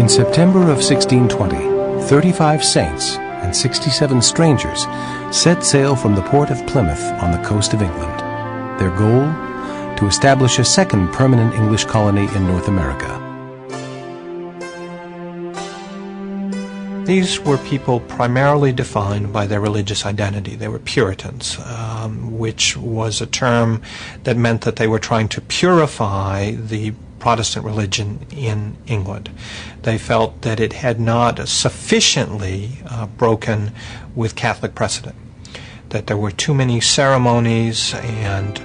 In September of 1620, 35 saints and 67 strangers set sail from the port of Plymouth on the coast of England. Their goal? To establish a second permanent English colony in North America. These were people primarily defined by their religious identity. They were Puritans, which was a term that meant that they were trying to purify the Protestant religion in England. They felt that it had not sufficiently broken with Catholic precedent, that there were too many ceremonies and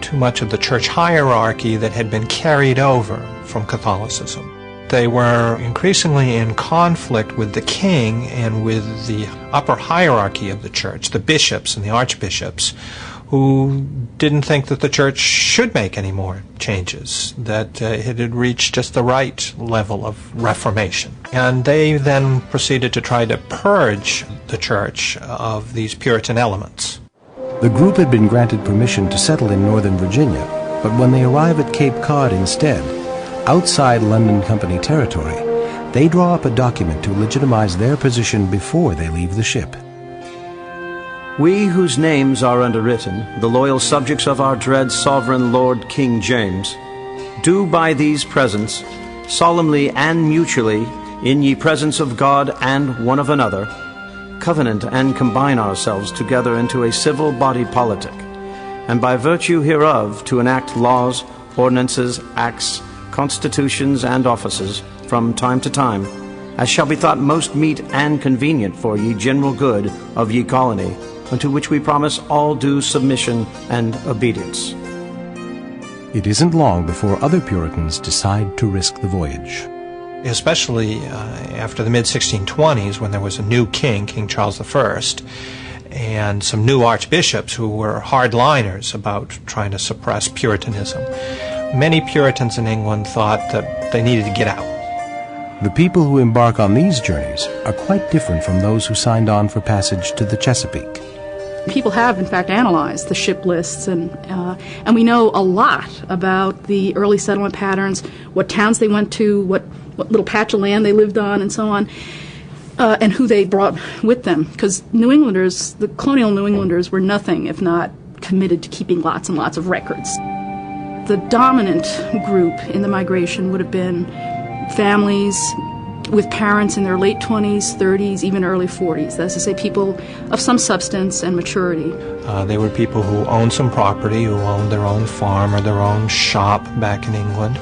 too much of the church hierarchy that had been carried over from Catholicism. They were increasingly in conflict with the king and with the upper hierarchy of the church, the bishops and the archbishops, who didn't think that the church should make any more changes, that it had reached just the right level of reformation. And they then proceeded to try to purge the church of these Puritan elements. The group had been granted permission to settle in Northern Virginia, but when they arrive at Cape Cod instead, outside London Company territory, they draw up a document to legitimize their position before they leave the ship. We whose names are underwritten, the loyal subjects of our dread sovereign Lord King James, do by these presents, solemnly and mutually, in ye presence of God and one of another, covenant and combine ourselves together into a civil body politic, and by virtue hereof to enact laws, ordinances, acts, constitutions, and offices from time to time, as shall be thought most meet and convenient for ye general good of ye colony, unto which we promise all due submission and obedience. It isn't long before other Puritans decide to risk the voyage. Especially after the mid-1620s, when there was a new king, King Charles I, and some new archbishops who were hardliners about trying to suppress Puritanism. Many Puritans in England thought that they needed to get out. The people who embark on these journeys are quite different from those who signed on for passage to the Chesapeake. People have, in fact, analyzed the ship lists, and we know a lot about the early settlement patterns, what towns they went to, what little patch of land they lived on, and so on, and who they brought with them. Because New Englanders, the colonial New Englanders, were nothing if not committed to keeping lots and lots of records. The dominant group in the migration would have been families with parents in their late 20s, 30s, even early 40s. That is to say, people of some substance and maturity. They were people who owned some property, who owned their own farm or their own shop back in England.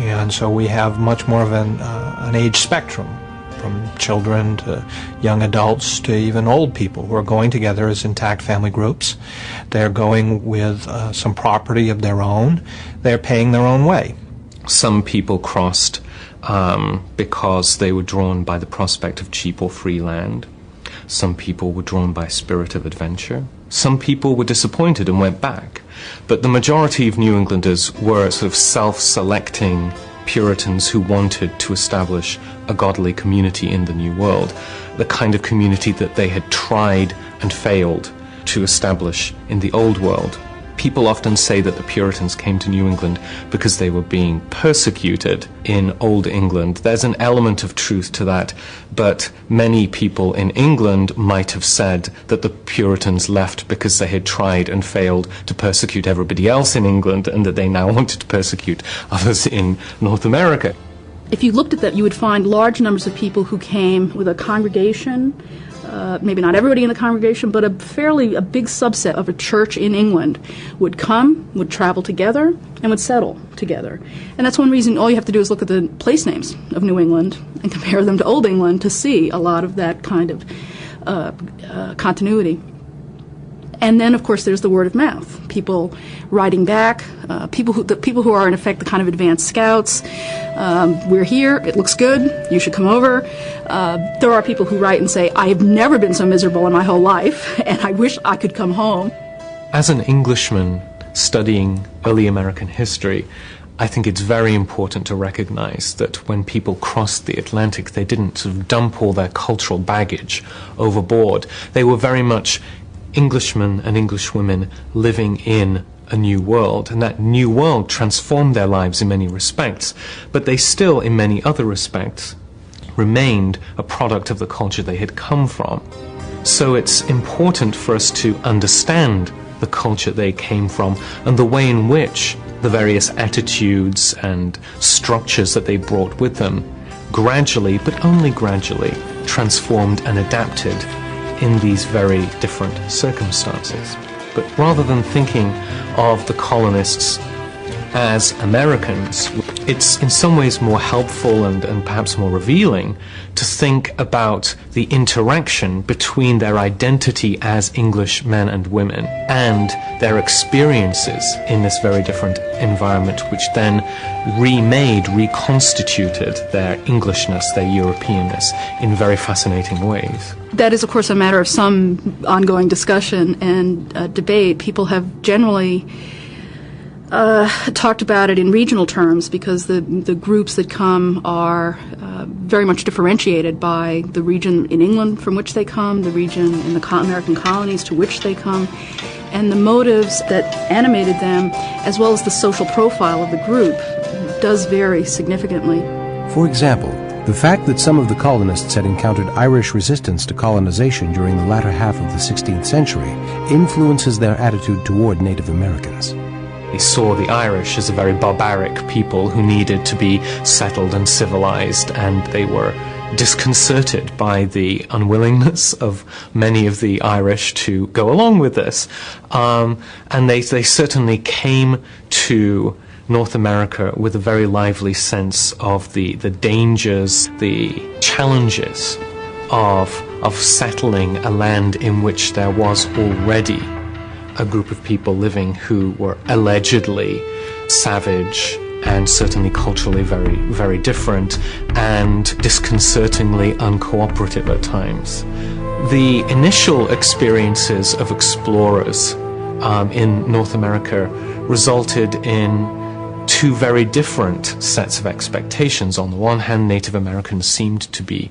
And so we have much more of an age spectrum, from children to young adults to even old people who are going together as intact family groups. They're going with some property of their own. They're paying their own way. Some people crossed because they were drawn by the prospect of cheap or free land. Some people were drawn by a spirit of adventure. Some people were disappointed and went back. But the majority of New Englanders were sort of self-selecting Puritans who wanted to establish a godly community in the New World, the kind of community that they had tried and failed to establish in the Old World. People often say that the Puritans came to New England because they were being persecuted in Old England. There's an element of truth to that, but many people in England might have said that the Puritans left because they had tried and failed to persecute everybody else in England, and that they now wanted to persecute others in North America. If you looked at that, you would find large numbers of people who came with a congregation, maybe not everybody in the congregation, but a big subset of a church in England would come, would travel together, and would settle together. And that's one reason all you have to do is look at the place names of New England and compare them to Old England to see a lot of that kind of continuity. And then, of course, there's the word of mouth. People writing back, people who are, in effect, the kind of advanced scouts. We're here, it looks good, you should come over. There are people who write and say, I have never been so miserable in my whole life, and I wish I could come home. As an Englishman studying early American history, I think it's very important to recognize that when people crossed the Atlantic, they didn't sort of dump all their cultural baggage overboard. They were very much Englishmen and Englishwomen living in a new world, and that new world transformed their lives in many respects, but they still, in many other respects, remained a product of the culture they had come from. So it's important for us to understand the culture they came from and the way in which the various attitudes and structures that they brought with them gradually, but only gradually, transformed and adapted in these very different circumstances. But rather than thinking of the colonists as Americans, it's in some ways more helpful and perhaps more revealing to think about the interaction between their identity as English men and women and their experiences in this very different environment, which then reconstituted their Englishness, their Europeanness, in very fascinating ways. That is, of course, a matter of some ongoing discussion and debate. People have generally talked about it in regional terms because the groups that come are very much differentiated by the region in England from which they come, the region in the American colonies to which they come, and the motives that animated them, as well as the social profile of the group, does vary significantly. For example, the fact that some of the colonists had encountered Irish resistance to colonization during the latter half of the 16th century influences their attitude toward Native Americans. They saw the Irish as a very barbaric people who needed to be settled and civilized, and they were disconcerted by the unwillingness of many of the Irish to go along with this. And they certainly came to North America with a very lively sense of the dangers, the challenges of settling a land in which there was already a group of people living who were allegedly savage and certainly culturally very, very different and disconcertingly uncooperative at times. The initial experiences of explorers in North America resulted in two very different sets of expectations. On the one hand, Native Americans seemed to be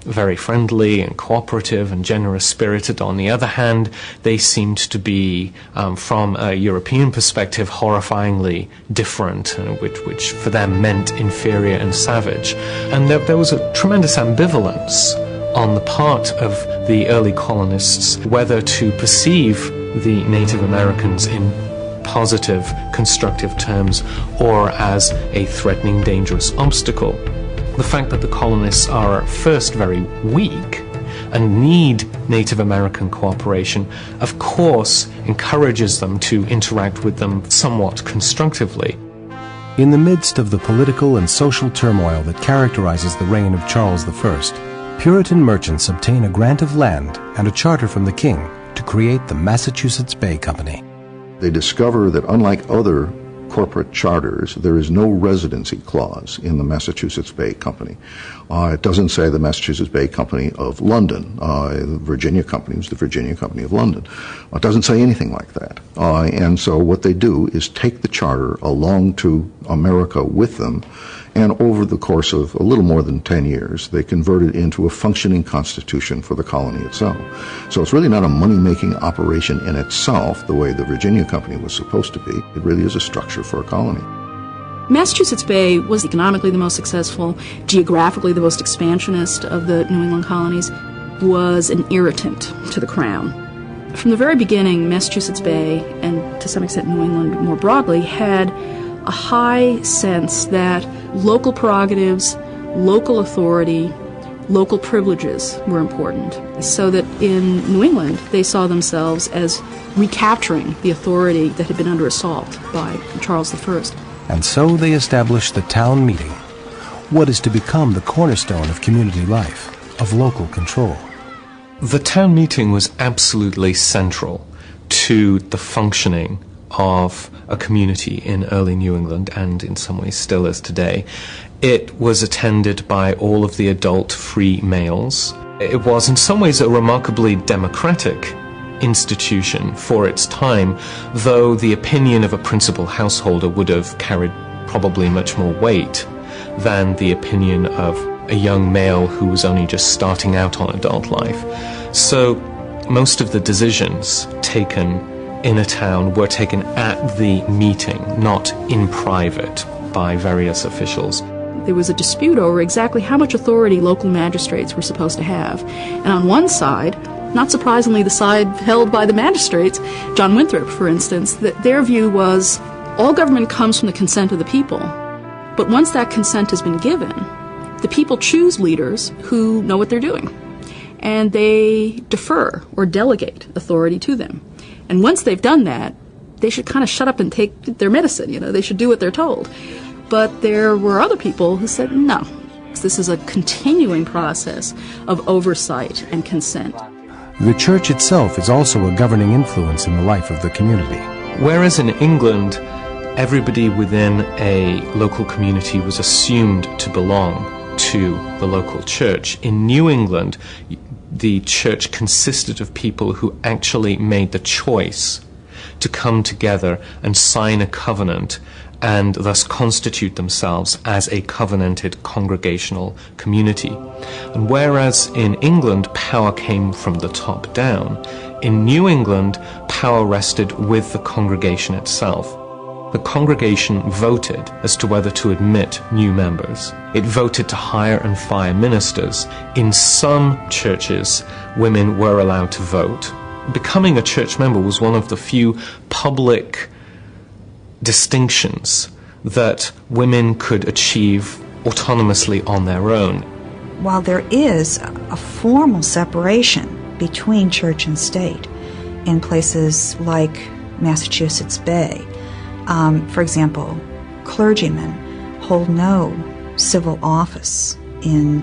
very friendly and cooperative and generous-spirited. On the other hand, they seemed to be, from a European perspective, horrifyingly different, which for them meant inferior and savage. And there was a tremendous ambivalence on the part of the early colonists whether to perceive the Native Americans in positive, constructive terms or as a threatening, dangerous obstacle. The fact that the colonists are first very weak and need Native American cooperation, of course, encourages them to interact with them somewhat constructively. In the midst of the political and social turmoil that characterizes the reign of Charles I, Puritan merchants obtain a grant of land and a charter from the king to create the Massachusetts Bay Company. They discover that unlike other corporate charters, there is no residency clause in the Massachusetts Bay Company. It doesn't say the Massachusetts Bay Company of London. The Virginia Company was the Virginia Company of London. It doesn't say anything like that. And so what they do is take the charter along to America with them, and over the course of a little more than 10 years, they convert it into a functioning constitution for the colony itself. So it's really not a money-making operation in itself, the way the Virginia Company was supposed to be. It really is a structure for a colony. Massachusetts Bay was economically the most successful, geographically the most expansionist of the New England colonies, was an irritant to the crown. From the very beginning, Massachusetts Bay, and to some extent New England more broadly, had a high sense that local prerogatives, local authority, local privileges were important. So that in New England, they saw themselves as recapturing the authority that had been under assault by Charles I. And so they established the town meeting, what is to become the cornerstone of community life, of local control. The town meeting was absolutely central to the functioning of a community in early New England, and in some ways still is today. It was attended by all of the adult free males. It was in some ways a remarkably democratic institution for its time, though the opinion of a principal householder would have carried probably much more weight than the opinion of a young male who was only just starting out on adult life. So most of the decisions taken in a town were taken at the meeting, not in private, by various officials. There was a dispute over exactly how much authority local magistrates were supposed to have. And on one side, not surprisingly the side held by the magistrates, John Winthrop, for instance, that their view was all government comes from the consent of the people. But once that consent has been given, the people choose leaders who know what they're doing. And they defer or delegate authority to them. And once they've done that, they should kind of shut up and take their medicine, they should do what they're told. But there were other people who said, no, this is a continuing process of oversight and consent. The church itself is also a governing influence in the life of the community. Whereas in England, everybody within a local community was assumed to belong to the local church, in New England, the church consisted of people who actually made the choice to come together and sign a covenant and thus constitute themselves as a covenanted congregational community. And whereas in England power came from the top down, in New England power rested with the congregation itself. The congregation voted as to whether to admit new members. It voted to hire and fire ministers. In some churches, women were allowed to vote. Becoming a church member was one of the few public distinctions that women could achieve autonomously on their own. While there is a formal separation between church and state in places like Massachusetts Bay, for example, clergymen hold no civil office in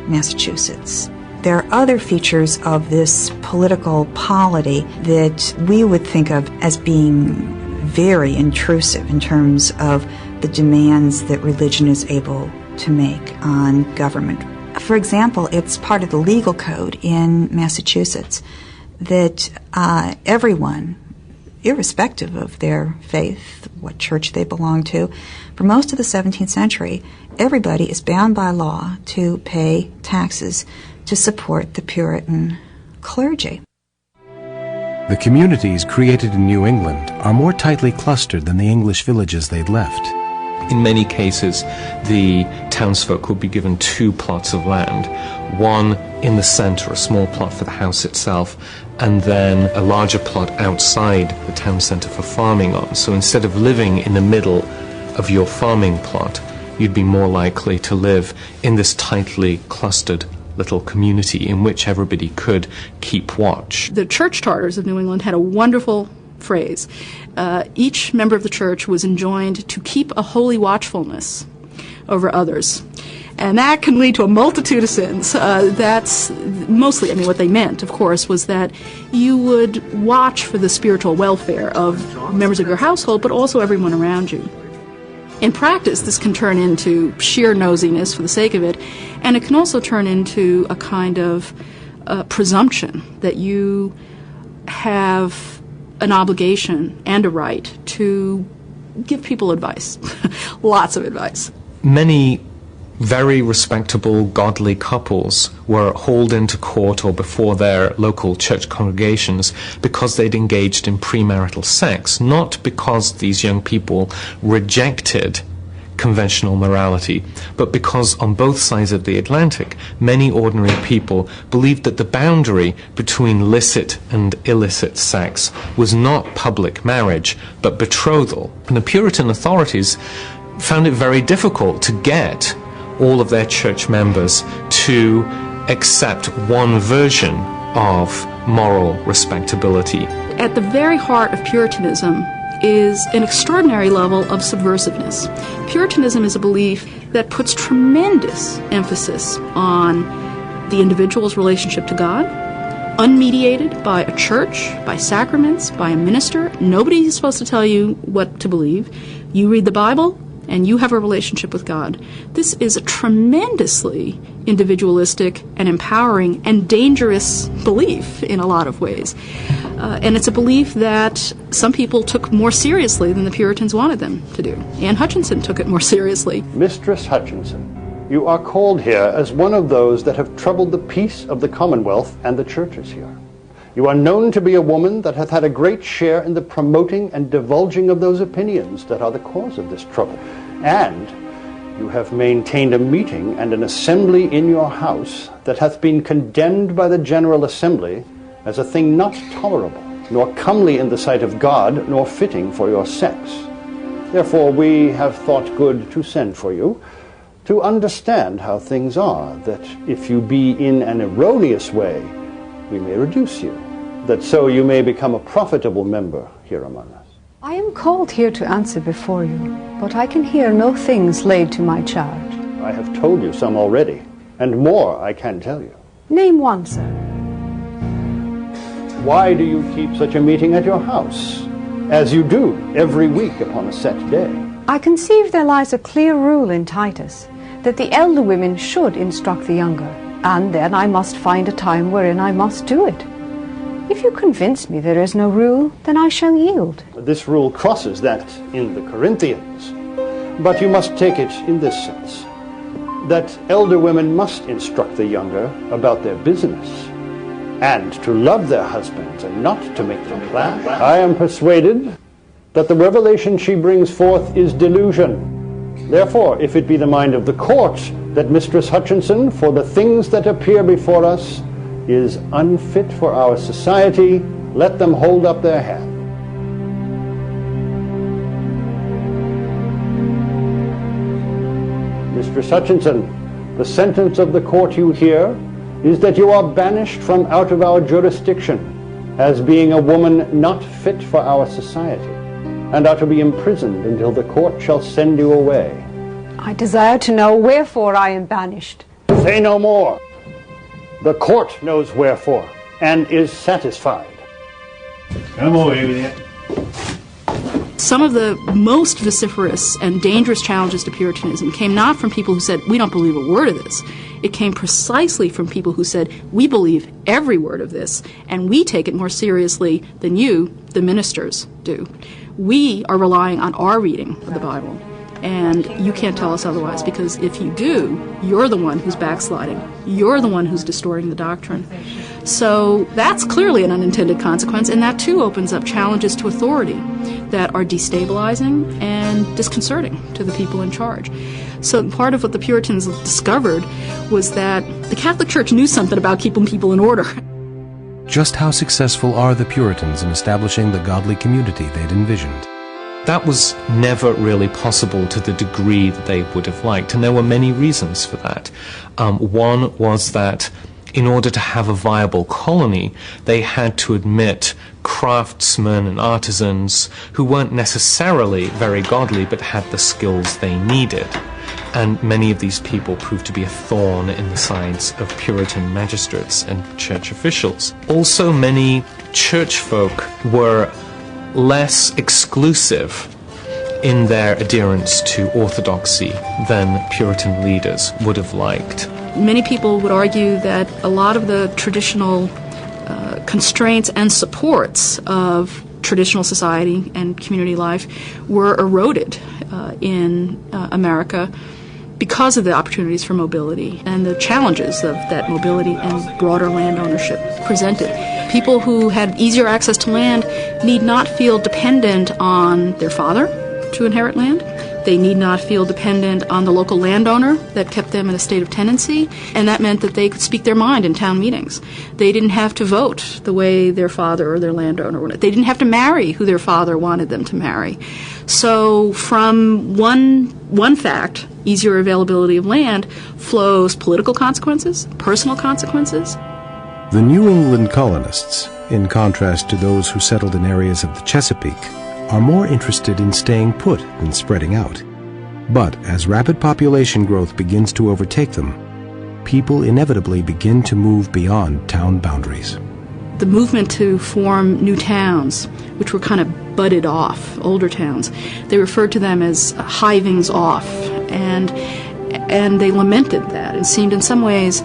Massachusetts. There are other features of this political polity that we would think of as being very intrusive in terms of the demands that religion is able to make on government. For example, it's part of the legal code in Massachusetts that everyone, irrespective of their faith, what church they belong to, for most of the 17th century, everybody is bound by law to pay taxes to support the Puritan clergy. The communities created in New England are more tightly clustered than the English villages they'd left. In many cases, the townsfolk would be given two plots of land, one in the center, a small plot for the house itself, and then a larger plot outside the town center for farming on. So instead of living in the middle of your farming plot, you'd be more likely to live in this tightly clustered little community in which everybody could keep watch. The church charters of New England had a wonderful phrase. Each member of the church was enjoined to keep a holy watchfulness over others. And that can lead to a multitude of sins. That's mostly, what they meant, of course, was that you would watch for the spiritual welfare of members of your household, but also everyone around you. In practice, this can turn into sheer nosiness for the sake of it, and it can also turn into a kind of presumption that you have an obligation and a right to give people advice, lots of advice. Many very respectable, godly couples were hauled into court or before their local church congregations because they'd engaged in premarital sex, not because these young people rejected conventional morality, but because on both sides of the Atlantic, many ordinary people believed that the boundary between licit and illicit sex was not public marriage, but betrothal. And the Puritan authorities found it very difficult to get all of their church members to accept one version of moral respectability. At the very heart of Puritanism is an extraordinary level of subversiveness. Puritanism is a belief that puts tremendous emphasis on the individual's relationship to God, unmediated by a church, by sacraments, by a minister. Nobody is supposed to tell you what to believe. You read the Bible, and you have a relationship with God. This is a tremendously individualistic and empowering and dangerous belief in a lot of ways. And it's a belief that some people took more seriously than the Puritans wanted them to do. Anne Hutchinson took it more seriously. Mistress Hutchinson, you are called here as one of those that have troubled the peace of the Commonwealth and the churches here. You are known to be a woman that hath had a great share in the promoting and divulging of those opinions that are the cause of this trouble. And you have maintained a meeting and an assembly in your house that hath been condemned by the General Assembly as a thing not tolerable, nor comely in the sight of God, nor fitting for your sex. Therefore we have thought good to send for you, to understand how things are, that if you be in an erroneous way, we may reduce you, that so you may become a profitable member here among us. I am called here to answer before you, but I can hear no things laid to my charge. I have told you some already, and more I can tell you. Name one, sir. Why do you keep such a meeting at your house, as you do every week upon a set day? I conceive there lies a clear rule in Titus, that the elder women should instruct the younger, and then I must find a time wherein I must do it. If you convince me there is no rule, then I shall yield. This rule crosses that in the Corinthians, but you must take it in this sense, that elder women must instruct the younger about their business, and to love their husbands and not to make them clash. I am persuaded that the revelation she brings forth is delusion. Therefore, if it be the mind of the court that Mistress Hutchinson, for the things that appear before us, is unfit for our society, let them hold up their hand. Mistress Hutchinson, the sentence of the court you hear is that you are banished from out of our jurisdiction as being a woman not fit for our society, and are to be imprisoned until the court shall send you away. I desire to know wherefore I am banished. Say no more. The court knows wherefore, and is satisfied. Come away with you. Some of the most vociferous and dangerous challenges to Puritanism came not from people who said, we don't believe a word of this. It came precisely from people who said, we believe every word of this, and we take it more seriously than you, the ministers, do. We are relying on our reading of the Bible. And you can't tell us otherwise, because if you do, you're the one who's backsliding. You're the one who's distorting the doctrine. So that's clearly an unintended consequence, and that too opens up challenges to authority that are destabilizing and disconcerting to the people in charge. So part of what the Puritans discovered was that the Catholic Church knew something about keeping people in order. Just how successful are the Puritans in establishing the godly community they'd envisioned? That was never really possible to the degree that they would have liked, and there were many reasons for that. One was that in order to have a viable colony, they had to admit craftsmen and artisans who weren't necessarily very godly but had the skills they needed. And many of these people proved to be a thorn in the sides of Puritan magistrates and church officials. Also, many church folk were less exclusive in their adherence to orthodoxy than Puritan leaders would have liked. Many people would argue that a lot of the traditional constraints and supports of traditional society and community life were eroded in America because of the opportunities for mobility and the challenges of that mobility and broader land ownership presented. People who had easier access to land need not feel dependent on their father to inherit land. They need not feel dependent on the local landowner that kept them in a state of tenancy, and that meant that they could speak their mind in town meetings. They didn't have to vote the way their father or their landowner wanted. They didn't have to marry who their father wanted them to marry. So from one fact, easier availability of land, flows political consequences, personal consequences. The New England colonists, in contrast to those who settled in areas of the Chesapeake, are more interested in staying put than spreading out. But as rapid population growth begins to overtake them, people inevitably begin to move beyond town boundaries. The movement to form new towns, which were kind of budded off, older towns, they referred to them as hivings off, and they lamented that. It seemed in some ways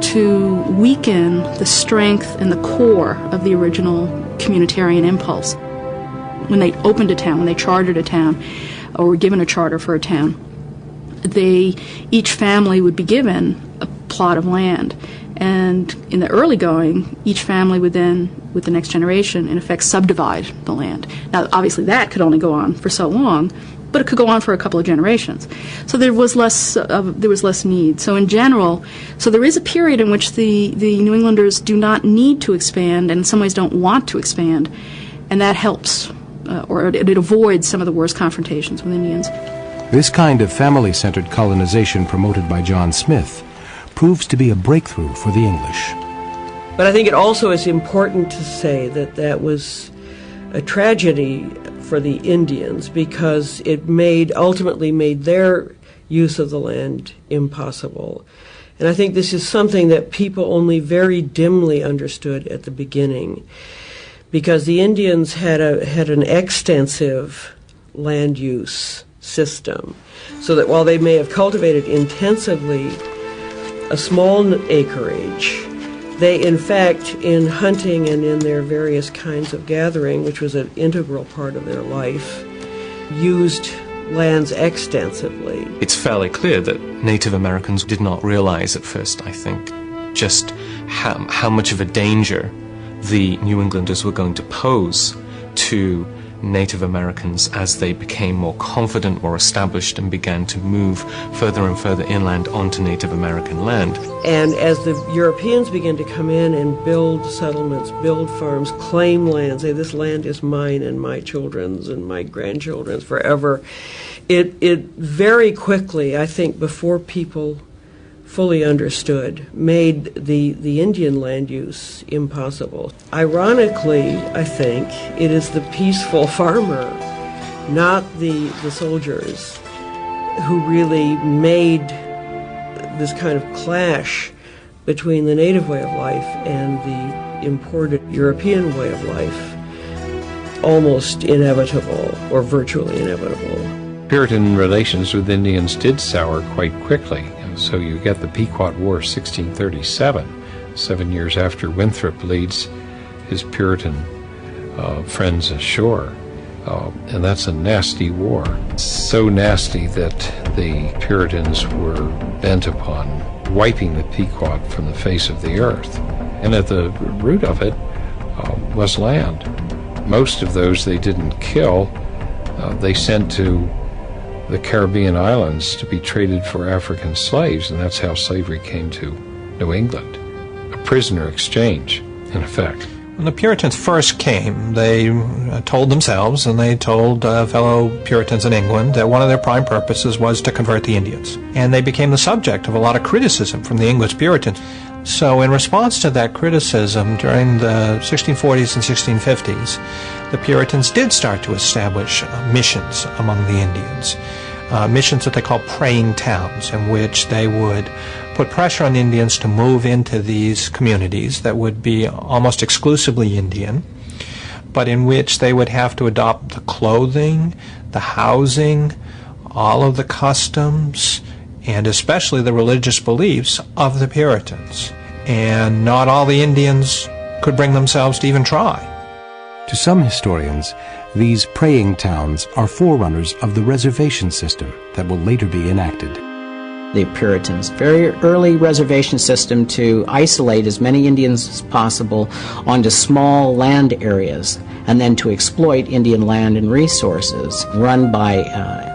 to weaken the strength and the core of the original communitarian impulse. When they opened a town, when they chartered a town, or were given a charter for a town, each family would be given a plot of land. And in the early going, each family would then with the next generation, in effect subdivide the land. Now, obviously that could only go on for so long, but it could go on for a couple of generations. So there was less need. So in general, there is a period in which the New Englanders do not need to expand, and in some ways don't want to expand, and that helps, or it avoids some of the worst confrontations with Indians. This kind of family-centered colonization promoted by John Smith proves to be a breakthrough for the English. But I think it also is important to say that that was a tragedy for the Indians, because it ultimately made their use of the land impossible. And I think this is something that people only very dimly understood at the beginning, because the Indians had an extensive land use system, so that while they may have cultivated intensively a small acreage, they, in fact, in hunting and in their various kinds of gathering, which was an integral part of their life, used lands extensively. It's fairly clear that Native Americans did not realize at first, I think, just how much of a danger the New Englanders were going to pose to Native Americans as they became more confident, more established, and began to move further and further inland onto Native American land. And as the Europeans began to come in and build settlements, build farms, claim land, say this land is mine and my children's and my grandchildren's forever, it very quickly, I think, before people fully understood, made the Indian land use impossible. Ironically, I think, it is the peaceful farmer, not the soldiers, who really made this kind of clash between the native way of life and the imported European way of life almost inevitable, or virtually inevitable. Puritan relations with Indians did sour quite quickly. So you get the Pequod War, 1637, 7 years after Winthrop leads his Puritan friends ashore. And that's a nasty war. So nasty that the Puritans were bent upon wiping the Pequod from the face of the earth. And at the root of it was land. Most of those they didn't kill, they sent to the Caribbean islands to be traded for African slaves, and that's how slavery came to New England. A prisoner exchange, in effect. When the Puritans first came, they told themselves, and they told fellow Puritans in England, that one of their prime purposes was to convert the Indians. And they became the subject of a lot of criticism from the English Puritans. So in response to that criticism, during the 1640s and 1650s, the Puritans did start to establish missions among the Indians. Missions that they call praying towns, in which they would put pressure on Indians to move into these communities that would be almost exclusively Indian, but in which they would have to adopt the clothing, the housing, all of the customs, and especially the religious beliefs of the Puritans. And not all the Indians could bring themselves to even try. To some historians, these praying towns are forerunners of the reservation system that will later be enacted. The Puritans' very early reservation system to isolate as many Indians as possible onto small land areas, and then to exploit Indian land and resources, run by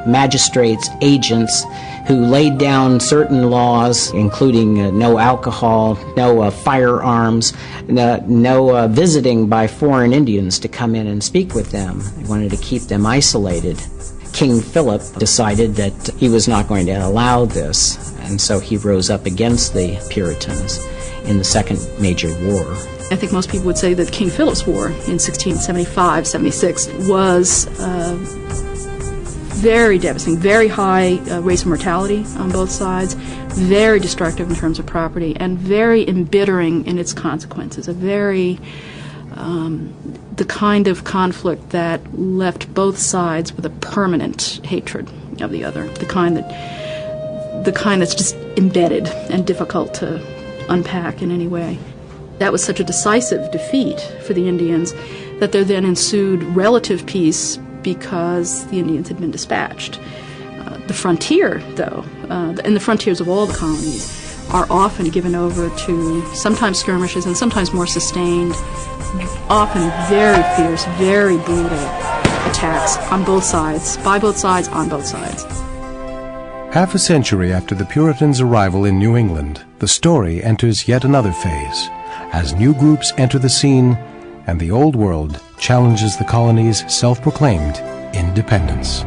magistrates, agents, who laid down certain laws, including no alcohol, no firearms, no visiting by foreign Indians to come in and speak with them. They wanted to keep them isolated. King Philip decided that he was not going to allow this, and so he rose up against the Puritans in the Second Major War. I think most people would say that King Phillips War in 1675-76 was very devastating, very high rates of mortality on both sides, very destructive in terms of property, and very embittering in its consequences, the kind of conflict that left both sides with a permanent hatred of the other, the kind that's just embedded and difficult to unpack in any way. That was such a decisive defeat for the Indians that there then ensued relative peace because the Indians had been dispatched. The frontier, though, and the frontiers of all the colonies, are often given over to sometimes skirmishes and sometimes more sustained, often very fierce, very brutal attacks on both sides, by both sides, on both sides. Half a century after the Puritans' arrival in New England, the story enters yet another phase, as new groups enter the scene and the Old World challenges the colony's self-proclaimed independence.